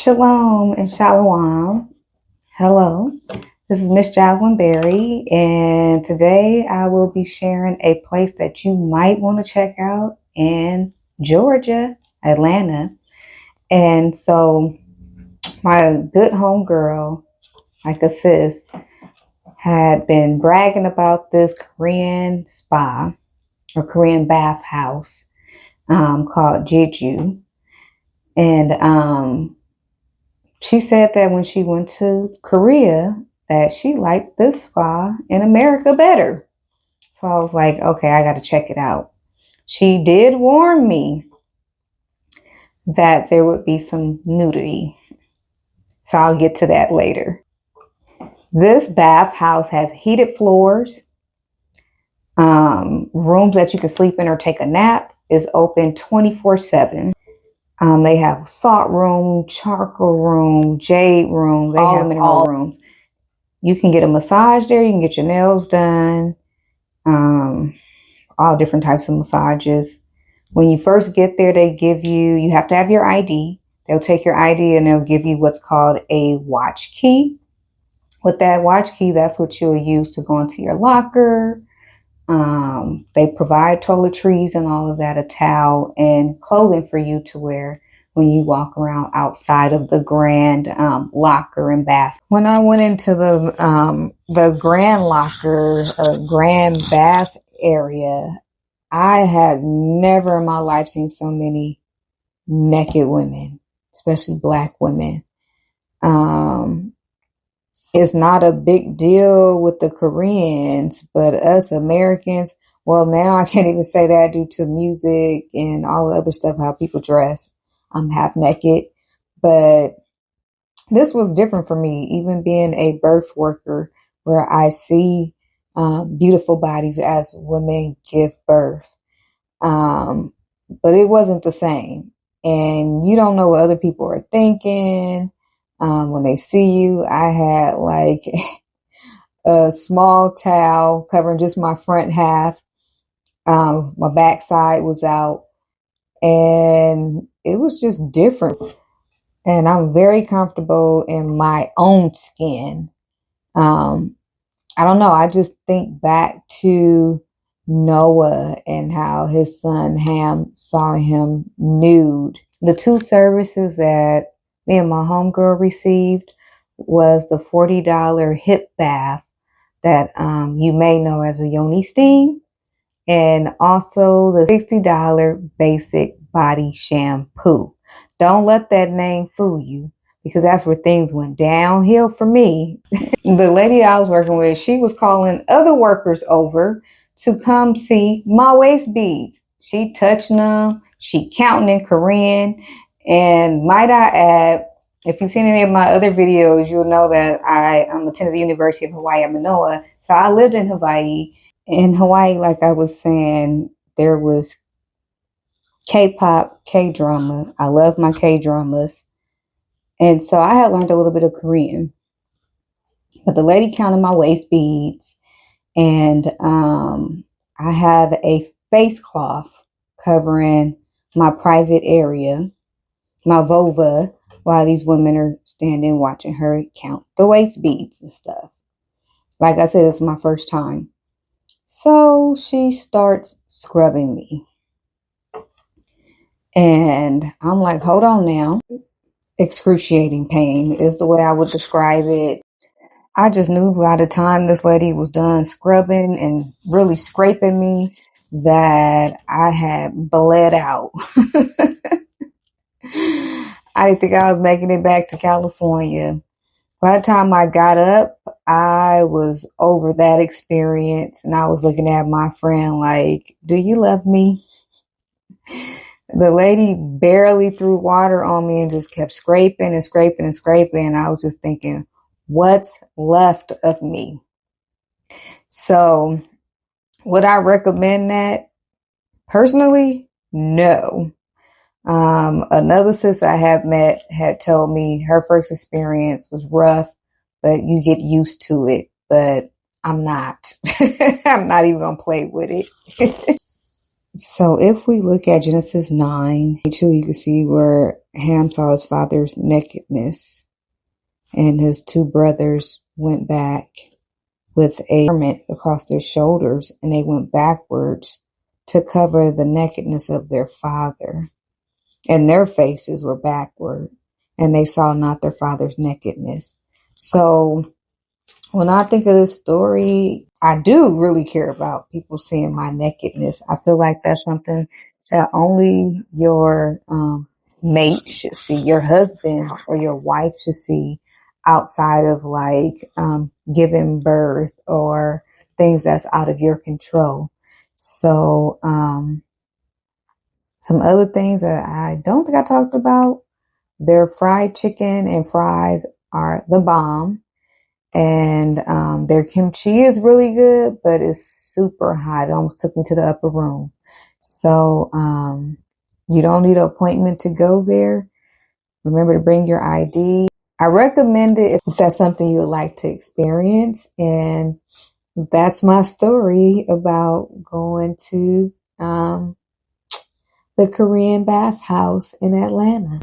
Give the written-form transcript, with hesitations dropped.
Shalom and shalom. Hello, this is Miss Jasline Berry, and today I will be sharing a place that you might want to check out in Georgia, Atlanta. And so, my good homegirl, like a sis, had been bragging about this Korean spa or Korean bathhouse called Jeju. And she said that when she went to Korea, that she liked this spa in America better. So I was like, okay, I got to check it out. She did warn me that there would be some nudity. So I'll get to that later. This bathhouse has heated floors, rooms that you can sleep in or take a nap, is open 24/7. They have a salt room, charcoal room, jade room. They have mineral rooms. You can get a massage there. You can get your nails done. All different types of massages. When you first get there, you have to have your ID. They'll take your ID and they'll give you what's called a watch key. With that watch key, that's what you'll use to go into your locker. They provide toiletries and all of that, a towel and clothing for you to wear when you walk around outside of the grand locker and bath. When I went into the grand locker, grand bath area, I had never in my life seen so many naked women, especially Black women. It's not a big deal with the Koreans, but us Americans, well, now I can't even say that due to music and all the other stuff, how people dress. I'm half naked, but this was different for me, even being a birth worker where I see beautiful bodies as women give birth. But it wasn't the same. And you don't know what other people are thinking. When they see you, I had like a small towel covering just my front half. My backside was out and it was just different. And I'm very comfortable in my own skin. I don't know. I just think back to Noah and how his son Ham saw him nude. The two services that me and my homegirl received was the $40 hip bath that you may know as a yoni steam, and also the $60 basic body shampoo. Don't let that name fool you, because that's where things went downhill for me. The lady I was working with, she was calling other workers over to come see my waist beads. She touching them, she counting in Korean. And might I add, if you've seen any of my other videos, you'll know that I attended the University of Hawaii at Manoa. So I lived in Hawaii. In Hawaii, like I was saying, there was K-pop, K-drama. I love my K-dramas. And so I had learned a little bit of Korean. But the lady counted my waist beads. And I have a face cloth covering my private area, my vulva, while these women are standing watching her count the waist beads and stuff. Like I said, it's my first time. So she starts scrubbing me. And I'm like, hold on now. Excruciating pain is the way I would describe it. I just knew by the time this lady was done scrubbing and really scraping me that I had bled out. I didn't think I was making it back to California. By the time I got up, I was over that experience and I was looking at my friend like, do you love me? The lady barely threw water on me and just kept scraping and scraping and scraping. And I was just thinking, what's left of me? So would I recommend that? Personally, no. Another sister I have met had told me her first experience was rough, but you get used to it. But I'm not. I'm not even going to play with it. So if we look at Genesis 9, you can see where Ham saw his father's nakedness, and his two brothers went back with a garment across their shoulders, and they went backwards to cover the nakedness of their father. And their faces were backward, and they saw not their father's nakedness. So when I think of this story, I do really care about people seeing my nakedness. I feel like that's something that only your mate should see, your husband or your wife should see, outside of like giving birth or things that's out of your control. So some other things that I don't think I talked about, their fried chicken and fries are the bomb. And their kimchi is really good, but it's super hot. It almost took me to the upper room. So you don't need an appointment to go there. Remember to bring your ID. I recommend it if that's something you would like to experience. And that's my story about going to the Korean bathhouse in Atlanta.